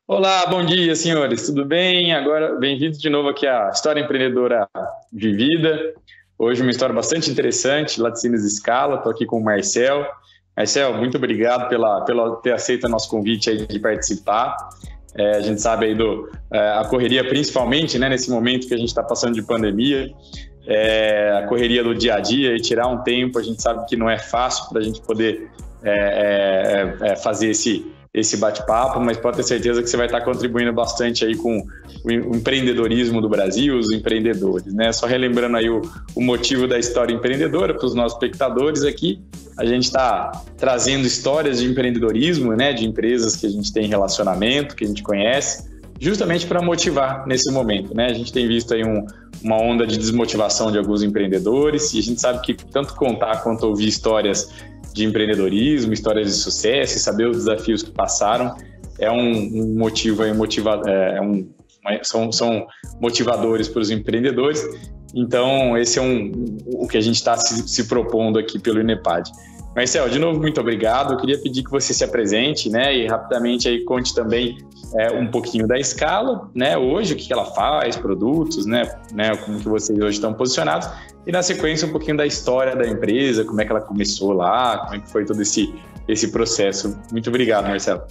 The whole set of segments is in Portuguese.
Olá, bom dia, senhores. Tudo bem? Agora, bem-vindos de novo aqui à História Empreendedora Vivida. Hoje uma história bastante interessante, Laticínios Scala. Estou aqui com o Marcel. Marcel, muito obrigado pela ter aceito o nosso convite aí de participar. A gente sabe aí a correria, principalmente, né, nesse momento que a gente está passando de pandemia, a correria do dia a dia, e tirar um tempo, a gente sabe que não é fácil para a gente poder fazer esse bate-papo, mas pode ter certeza que você vai estar contribuindo bastante aí com o empreendedorismo do Brasil, os empreendedores, né? Só relembrando aí o motivo da História Empreendedora para os nossos espectadores aqui, a gente está trazendo histórias de empreendedorismo, né, de empresas que a gente tem relacionamento, que a gente conhece, justamente para motivar nesse momento, né? A gente tem visto aí uma onda de desmotivação de alguns empreendedores, e a gente sabe que tanto contar quanto ouvir histórias de empreendedorismo, histórias de sucesso e saber os desafios que passaram é um motivo, são motivadores para os empreendedores. Então, esse é o que a gente está se propondo aqui pelo INEPAD. Marcel, de novo, muito obrigado. Eu queria pedir que você se apresente, né, e rapidamente aí conte também um pouquinho da Scala, né, hoje, o que ela faz, produtos, né, como que vocês hoje estão posicionados, e na sequência um pouquinho da história da empresa, como é que ela começou lá, como é que foi todo esse processo. Muito obrigado, Marcelo.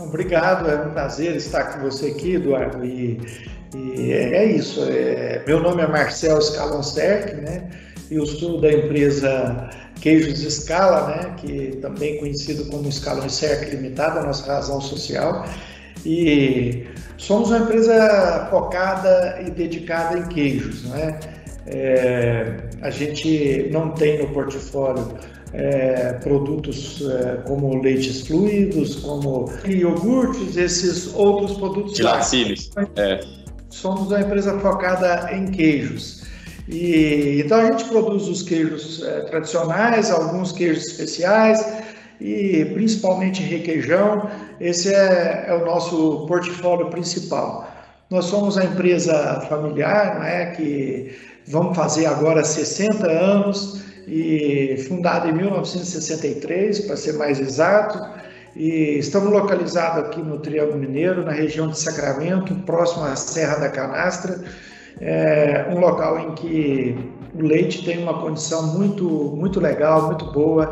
Obrigado, é um prazer estar com você aqui, Eduardo, e é isso. Meu nome é Marcel Scaloncerc, né, eu sou da empresa Queijos Scala, né, que também conhecido como Scaloncerc Limitada, a nossa razão social, e somos uma empresa focada e dedicada em queijos, né? A gente não tem no portfólio produtos como leites fluidos, como iogurtes, esses outros produtos. Laticínios. Somos uma empresa focada em queijos. Então a gente produz os queijos tradicionais, alguns queijos especiais e principalmente requeijão. Esse é o nosso portfólio principal. Nós somos a empresa familiar, né, que vamos fazer agora 60 anos, e fundada em 1963, para ser mais exato, e estamos localizados aqui no Triângulo Mineiro, na região de Sacramento, próximo à Serra da Canastra, um local em que o leite tem uma condição muito legal, muito boa,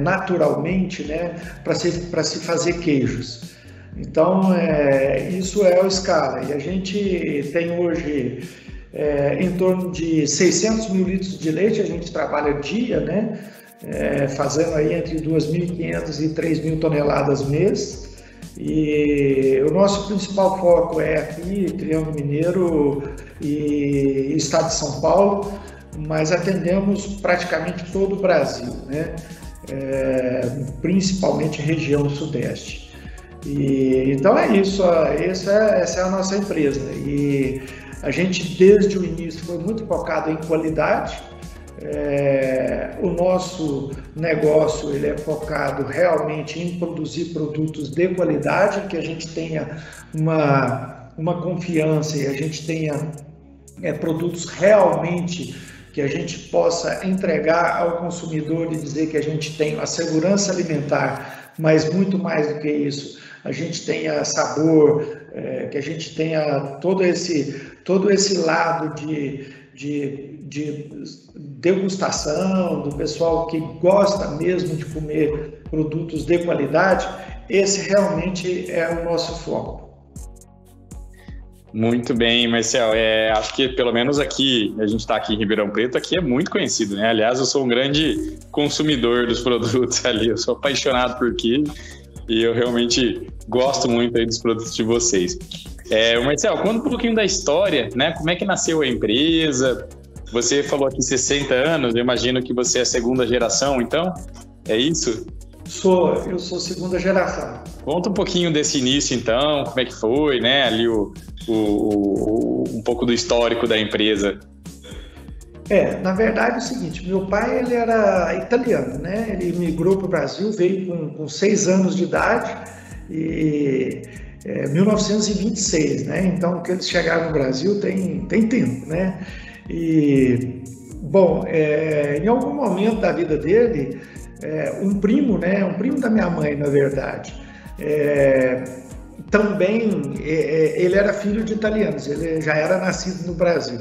naturalmente, né, para se fazer queijos. Então, isso é o Scala, e a gente tem hoje em torno de 600 mil litros de leite, a gente trabalha dia, né, fazendo aí entre 2.500 e 3.000 toneladas mês, e o nosso principal foco é aqui, Triângulo Mineiro e Estado de São Paulo, mas atendemos praticamente todo o Brasil, né, principalmente região sudeste. Então é isso, essa é a nossa empresa, e a gente desde o início foi muito focado em qualidade. O nosso negócio ele é focado realmente em produzir produtos de qualidade, que a gente tenha uma confiança e a gente tenha produtos realmente que a gente possa entregar ao consumidor e dizer que a gente tem a segurança alimentar, mas muito mais do que isso, a gente tenha sabor, que a gente tenha todo esse lado de degustação, do pessoal que gosta mesmo de comer produtos de qualidade. Esse realmente é o nosso foco. Muito bem, Marcel. Acho que pelo menos aqui, a gente está aqui em Ribeirão Preto, aqui é muito conhecido, né? Aliás, eu sou um grande consumidor dos produtos ali, eu sou apaixonado por queijo e eu realmente gosto muito aí dos produtos de vocês. Marcel, conta um pouquinho da história, né? Como é que nasceu a empresa? Você falou aqui 60 anos, eu imagino que você é a segunda geração, então? É isso? Eu sou segunda geração. Conta um pouquinho desse início, então, como é que foi, né? Ali um pouco do histórico da empresa. Na verdade é o seguinte, meu pai ele era italiano, né? Ele migrou para o Brasil, veio com 6 anos de idade, e 1926, né? Então, que eles chegaram no Brasil tem tempo, né? E, bom, em algum momento da vida dele, um primo, né? Um primo da minha mãe, na verdade. Também, ele era filho de italianos, ele já era nascido no Brasil,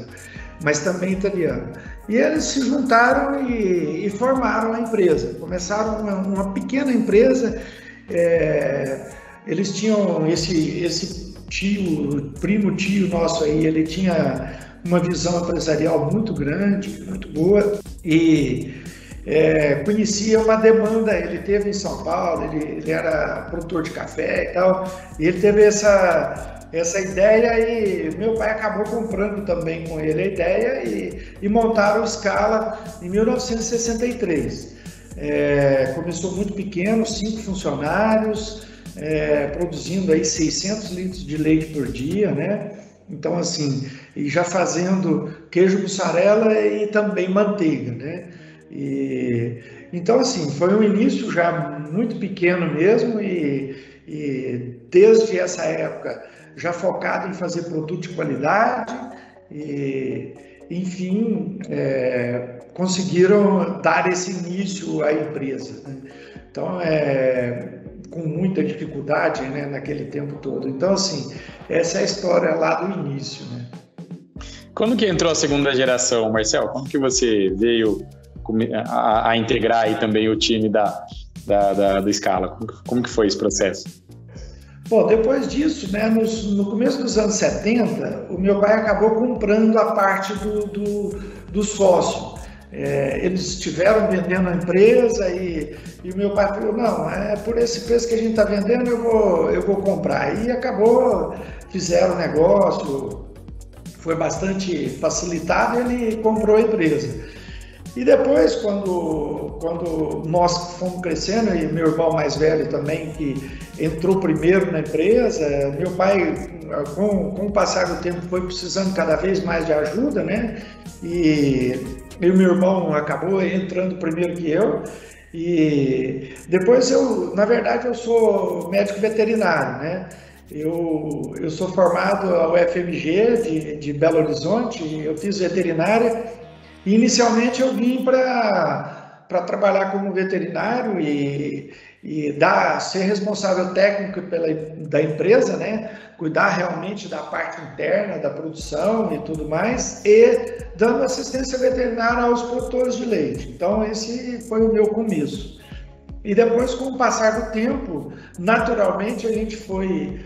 mas também italiano. E eles se juntaram e formaram a empresa. Começaram uma pequena empresa. Eles tinham esse primo tio nosso aí, ele tinha uma visão empresarial muito grande, muito boa, e conhecia uma demanda. Ele teve em São Paulo, ele era produtor de café e tal, e ele teve essa ideia, e meu pai acabou comprando também com ele a ideia e montaram o Scala em 1963. Começou muito pequeno, 5 funcionários, produzindo aí 600 litros de leite por dia, né? Então, assim, e já fazendo queijo mussarela e também manteiga, né? Então, assim, foi um início já muito pequeno mesmo, e desde essa época já focado em fazer produto de qualidade, e enfim, conseguiram dar esse início à empresa, né? Então, com muita dificuldade, né, naquele tempo todo. Então, assim, essa é a história lá do início, né? Quando que entrou a segunda geração, Marcel? Como que você veio a integrar aí também o time do Scala? Como que foi esse processo? Bom, depois disso, né, no começo dos anos 70, o meu pai acabou comprando a parte do sócio. Eles estiveram vendendo a empresa e o meu pai falou, não, por esse preço que a gente está vendendo, eu vou comprar. E fizeram o negócio, foi bastante facilitado, ele comprou a empresa. E depois, quando nós fomos crescendo, e meu irmão mais velho também, que entrou primeiro na empresa, meu pai, com o passar do tempo, foi precisando cada vez mais de ajuda, né? E o meu irmão acabou entrando primeiro que eu. E depois na verdade, eu sou médico veterinário, né? Eu sou formado ao UFMG de Belo Horizonte, eu fiz veterinária. E inicialmente eu vim para trabalhar como veterinário e ser responsável técnico da empresa, né? Cuidar realmente da parte interna, da produção e tudo mais, e dando assistência veterinária aos produtores de leite. Então esse foi o meu começo. E depois, com o passar do tempo, naturalmente a gente foi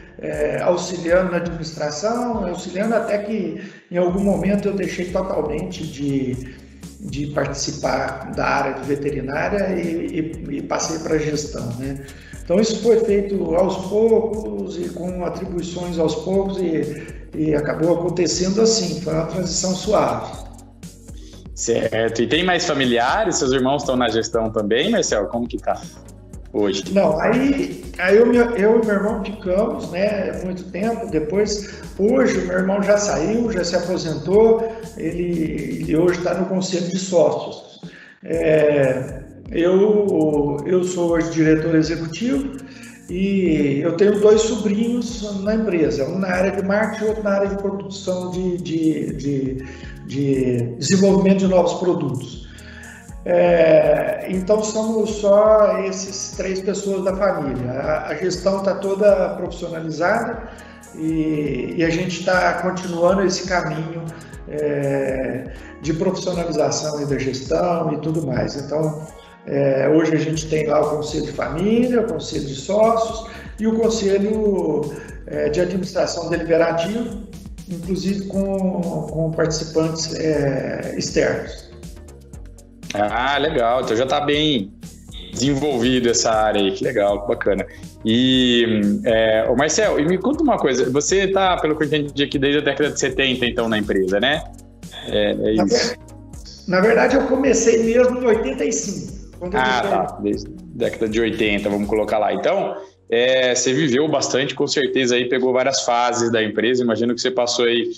auxiliando na administração, auxiliando até que em algum momento eu deixei totalmente de participar da área de veterinária e passei para a gestão, né? Então isso foi feito aos poucos e com atribuições aos poucos e acabou acontecendo assim, foi uma transição suave. Certo. E tem mais familiares? Seus irmãos estão na gestão também, Marcel? Como que tá hoje? Não, aí eu e meu irmão ficamos, né, muito tempo. Depois, hoje, o meu irmão já saiu, já se aposentou, ele hoje está no conselho de sócios. Eu sou hoje diretor executivo e eu tenho 2 sobrinhos na empresa, um na área de marketing e outro na área de produção de desenvolvimento de novos produtos. Então somos só esses 3 pessoas da família. A gestão está toda profissionalizada e a gente está continuando esse caminho de profissionalização da gestão e tudo mais. Então hoje a gente tem lá o conselho de família, o conselho de sócios e o conselho de administração deliberativo, inclusive com participantes externos. Ah, legal. Então já está bem desenvolvido essa área aí. Que legal, que bacana. E, Marcel, me conta uma coisa. Você está, pelo que eu entendi aqui, desde a década de 70, então, na empresa, né? É isso. Na verdade, eu comecei mesmo em 85. Tá. Desde a década de 80, vamos colocar lá. Então, você viveu bastante, com certeza, aí pegou várias fases da empresa. Imagino que você passou aí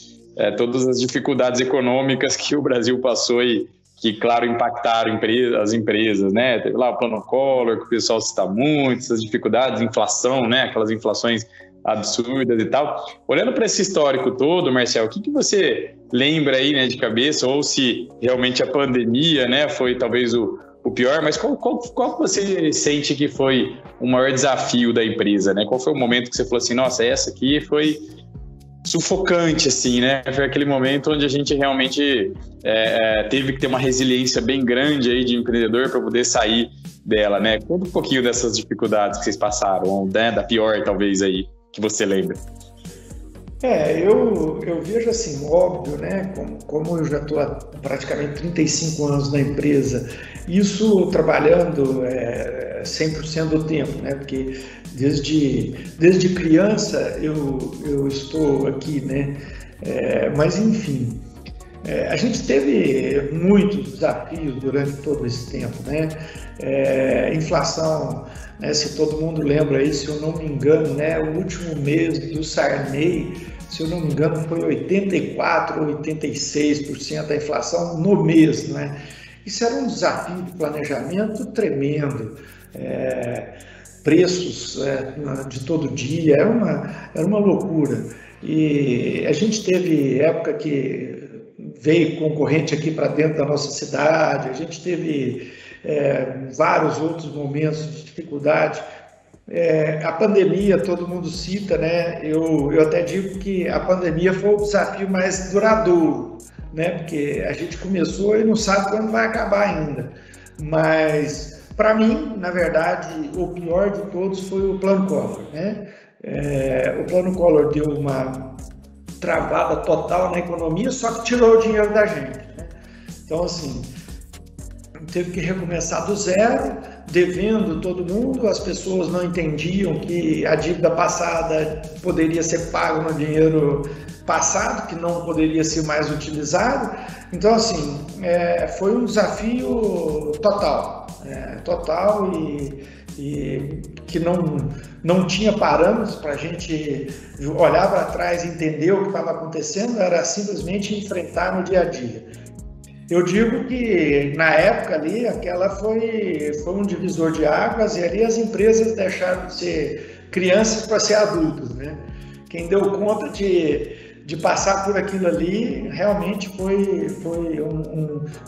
todas as dificuldades econômicas que o Brasil passou e que, claro, impactaram as empresas, né? Teve lá o Plano Collor, que o pessoal cita muito, essas dificuldades, inflação, né? Aquelas inflações absurdas e tal. Olhando para esse histórico todo, Marcel, o que você lembra aí, né, de cabeça, ou se realmente a pandemia, né, foi talvez o o pior, mas qual você sente que foi o maior desafio da empresa, né? Qual foi o momento que você falou assim, nossa, essa aqui foi sufocante, assim, né? Foi aquele momento onde a gente realmente teve que ter uma resiliência bem grande aí de empreendedor para poder sair dela, né? Conta um pouquinho dessas dificuldades que vocês passaram, né? Da pior, talvez, aí, que você lembra. Eu vejo assim, óbvio, né? Como eu já estou há praticamente 35 anos na empresa, isso trabalhando 100% do tempo, né? Porque desde criança eu estou aqui, né? Mas enfim, a gente teve muitos desafios durante todo esse tempo, né? Inflação, né? Se todo mundo lembra aí, se eu não me engano, né? O último mês do Sarney, se eu não me engano, foi 84% ou 86% da inflação no mês, né? Isso era um desafio de planejamento tremendo. Preços de todo dia, era uma loucura. E a gente teve época que veio concorrente aqui para dentro da nossa cidade, a gente teve vários outros momentos de dificuldade. A pandemia, todo mundo cita, né? Eu até digo que a pandemia foi o desafio mais duradouro, né? Porque a gente começou e não sabe quando vai acabar ainda. Mas, para mim, na verdade, o pior de todos foi o Plano Collor, né? O Plano Collor deu uma travada total na economia, só que tirou o dinheiro da gente, né? Então, assim, teve que recomeçar do zero, devendo todo mundo, as pessoas não entendiam que a dívida passada poderia ser paga no dinheiro passado, que não poderia ser mais utilizado. Então, assim, foi um desafio total e que não tinha parâmetros para a gente olhar para trás e entender o que estava acontecendo, era simplesmente enfrentar no dia a dia. Eu digo que na época ali, aquela foi um divisor de águas, e ali as empresas deixaram de ser crianças para ser adultos, né? Quem deu conta de passar por aquilo ali realmente foi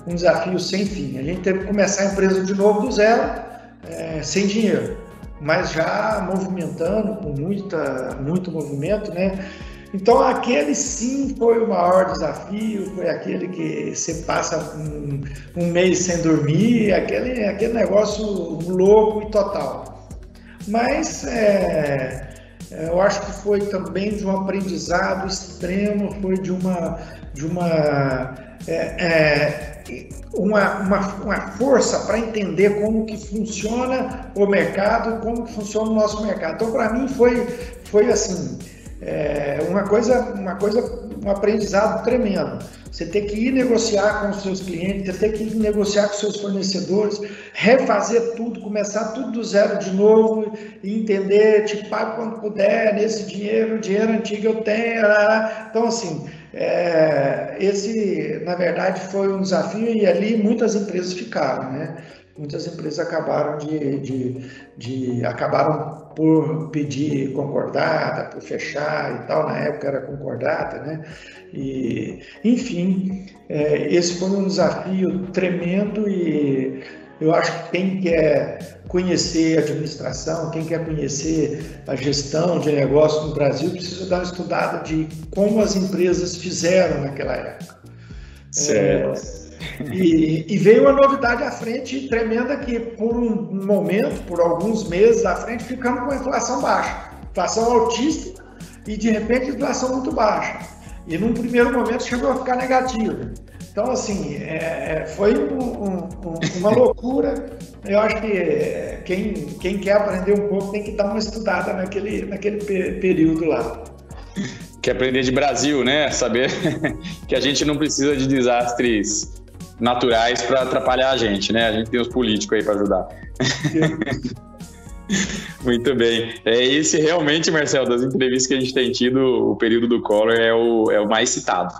um desafio sem fim. A gente teve que começar a empresa de novo do zero, sem dinheiro, mas já movimentando, com muito movimento, né? Então, aquele sim foi o maior desafio, foi aquele que você passa um mês sem dormir, aquele negócio louco e total. Mas eu acho que foi também de um aprendizado extremo, foi de uma força para entender como que funciona o mercado, como que funciona o nosso mercado. Então, para mim, foi assim... um aprendizado tremendo. Você tem que ir negociar com os seus clientes, você tem que ir negociar com os seus fornecedores, refazer tudo, começar tudo do zero de novo e entender, te pago quando puder, nesse dinheiro antigo eu tenho. Então, assim, esse, na verdade, foi um desafio, e ali muitas empresas ficaram, né? Muitas empresas acabaram acabaram por pedir concordata, por fechar e tal. Na época era concordata, né? E, enfim, esse foi um desafio tremendo, e eu acho que quem quer conhecer a administração, quem quer conhecer a gestão de negócio no Brasil, precisa dar uma estudada de como as empresas fizeram naquela época. Certo. E veio uma novidade à frente tremenda, que por um momento, por alguns meses à frente, ficamos com a inflação baixa, inflação altíssima, e de repente inflação muito baixa, e num primeiro momento chegou a ficar negativa. Então, assim, foi uma loucura. Eu acho que quem quer aprender um pouco tem que dar uma estudada naquele período lá. Quer aprender de Brasil, né? Saber que a gente não precisa de desastres naturais para atrapalhar a gente, né? A gente tem os políticos aí para ajudar. Muito bem. Esse realmente, Marcelo, das entrevistas que a gente tem tido, o período do Collor é o mais citado,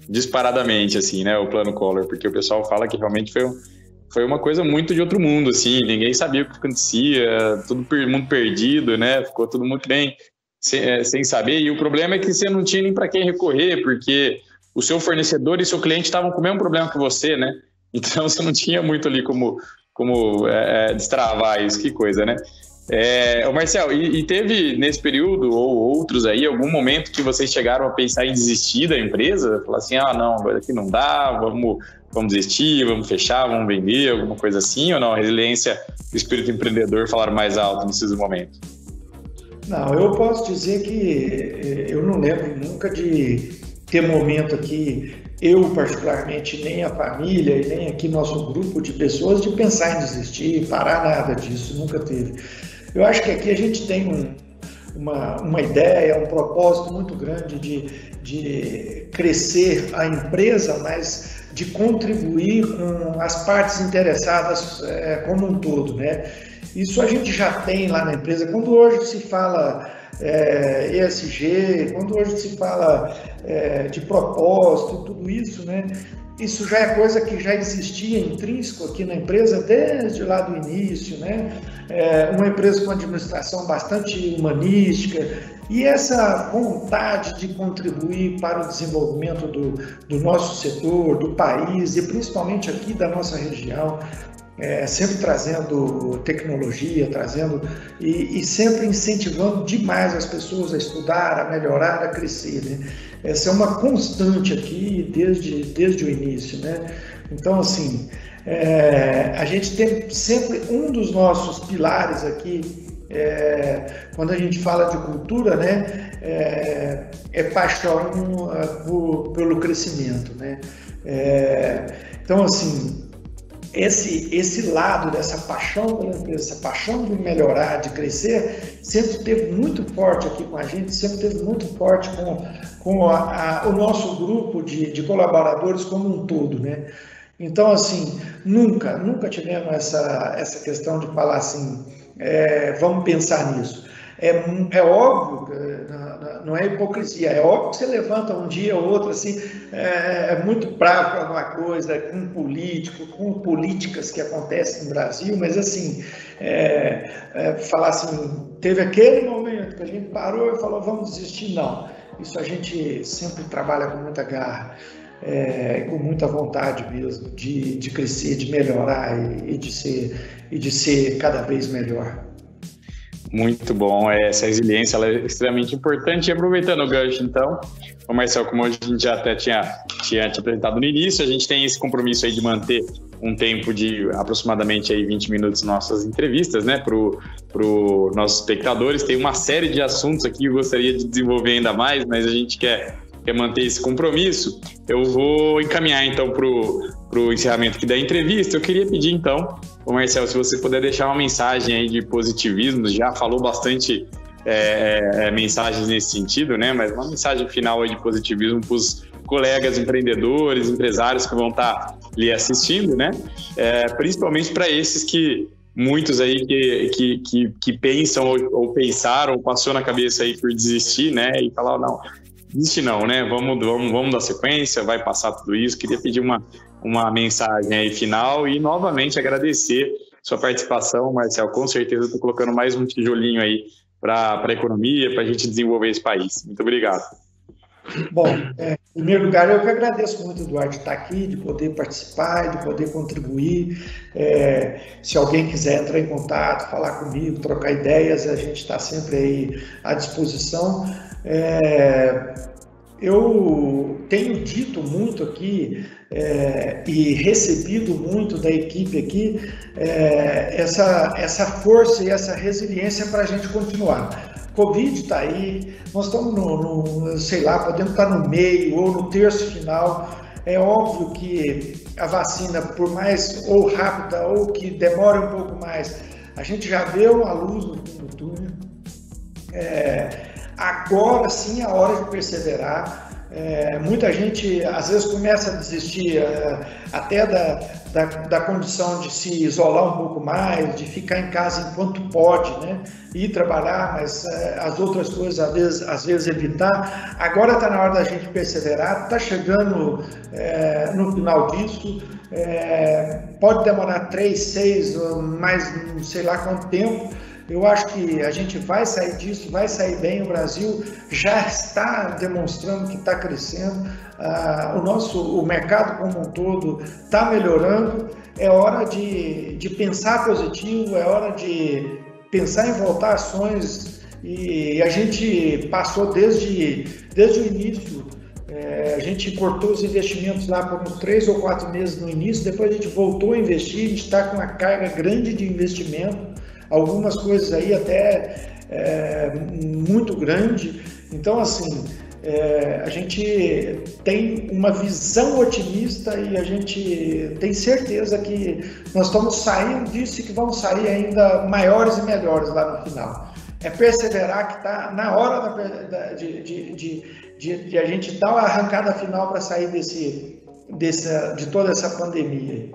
disparadamente, assim, né? O Plano Collor, porque o pessoal fala que realmente foi uma coisa muito de outro mundo, assim, ninguém sabia o que acontecia, todo mundo perdido, né? Ficou todo mundo bem sem saber, e o problema é que você não tinha nem para quem recorrer, porque o seu fornecedor e seu cliente estavam com o mesmo problema que você, né? Então você não tinha muito ali como destravar isso, que coisa, né? Ô Marcel, e teve nesse período ou outros aí, algum momento que vocês chegaram a pensar em desistir da empresa? Falar assim, não, agora aqui não dá, vamos desistir, vamos fechar, vamos vender, alguma coisa assim, ou não? A resiliência e o espírito empreendedor falaram mais alto nesses momentos? Não, eu posso dizer que eu não lembro nunca de ter momento aqui, eu particularmente, nem a família e nem aqui nosso grupo de pessoas, de pensar em desistir, parar, nada disso, nunca teve. Eu acho que aqui a gente tem uma ideia, um propósito muito grande de crescer a empresa, mas de contribuir com as partes interessadas como um todo, né? Isso a gente já tem lá na empresa. Quando hoje se fala ESG, quando hoje se fala de propósito, tudo isso, né? Isso já é coisa que já existia intrínseco aqui na empresa desde lá do início, né? Uma empresa com administração bastante humanística, e essa vontade de contribuir para o desenvolvimento do nosso setor, do país e principalmente aqui da nossa região, sempre trazendo tecnologia, e sempre incentivando demais as pessoas a estudar, a melhorar, a crescer, né? Essa é uma constante aqui desde o início, né? Então, assim, a gente tem sempre um dos nossos pilares aqui, quando a gente fala de cultura, né? Paixão pelo crescimento, né? Então, assim, esse lado dessa paixão pela empresa, essa paixão de melhorar, de crescer, sempre esteve muito forte aqui com a gente, sempre esteve muito forte com o nosso grupo de colaboradores como um todo, né? Então, assim, nunca tivemos essa questão de falar assim, vamos pensar nisso. É óbvio, não é hipocrisia, é óbvio que você levanta um dia ou outro assim, muito bravo com alguma coisa, com um político, com políticas que acontecem no Brasil, mas assim, falar assim, teve aquele momento que a gente parou e falou, vamos desistir, não. Isso a gente sempre trabalha com muita garra, com muita vontade mesmo, de crescer, de melhorar e de ser cada vez melhor. Muito bom, essa resiliência ela é extremamente importante. E aproveitando o gancho, então, o Marcel, como a gente já até tinha te apresentado no início, a gente tem esse compromisso aí de manter um tempo de aproximadamente aí 20 minutos nossas entrevistas, né, para os nossos espectadores. Tem uma série de assuntos aqui que eu gostaria de desenvolver ainda mais, mas a gente quer manter esse compromisso. Eu vou encaminhar, então, para o encerramento aqui da entrevista. Eu queria pedir, então, ô Marcel, se você puder deixar uma mensagem aí de positivismo, já falou bastante mensagens nesse sentido, né? Mas uma mensagem final aí de positivismo para os colegas empreendedores, empresários que vão estar lhe assistindo, né? Principalmente para esses que muitos aí que pensam ou pensaram, passou na cabeça aí por desistir, né? E falar, não, desiste não, né? Vamos dar sequência, vai passar tudo isso. Queria pedir uma mensagem aí final e novamente agradecer sua participação, Marcel. Com certeza estou colocando mais um tijolinho aí para a economia, para a gente desenvolver esse país. Muito obrigado. Bom, em primeiro lugar, eu que agradeço muito, Eduardo, de estar aqui, de poder participar, de poder contribuir. Se alguém quiser entrar em contato, falar comigo, trocar ideias, a gente está sempre aí à disposição. Eu tenho dito muito aqui e recebido muito da equipe aqui essa força e essa resiliência para a gente continuar. Covid está aí, nós estamos sei lá, podemos estar no meio ou no terço final. É óbvio que a vacina, por mais ou rápida ou que demore um pouco mais, a gente já vê uma luz no fim do túnel. Agora sim é a hora de perseverar. Muita gente às vezes começa a desistir até da condição de se isolar um pouco mais, de ficar em casa enquanto pode, né? Ir trabalhar, mas as outras coisas às vezes evitar. Agora está na hora da gente perseverar, está chegando no final disso, pode demorar 3, 6, mais não sei lá quanto tempo, Eu acho que a gente vai sair disso, vai sair bem. O Brasil já está demonstrando que está crescendo, o mercado como um todo está melhorando. É hora de pensar positivo, é hora de pensar em voltar ações, e a gente passou desde o início. A gente cortou os investimentos lá por uns 3 ou 4 meses no início, depois a gente voltou a investir, a gente está com uma carga grande de investimento, algumas coisas aí até muito grande. Então, assim, a gente tem uma visão otimista e a gente tem certeza que nós estamos saindo disso e que vamos sair ainda maiores e melhores lá no final. É perseverar, que está na hora de a gente dar uma arrancada final para sair de toda essa pandemia.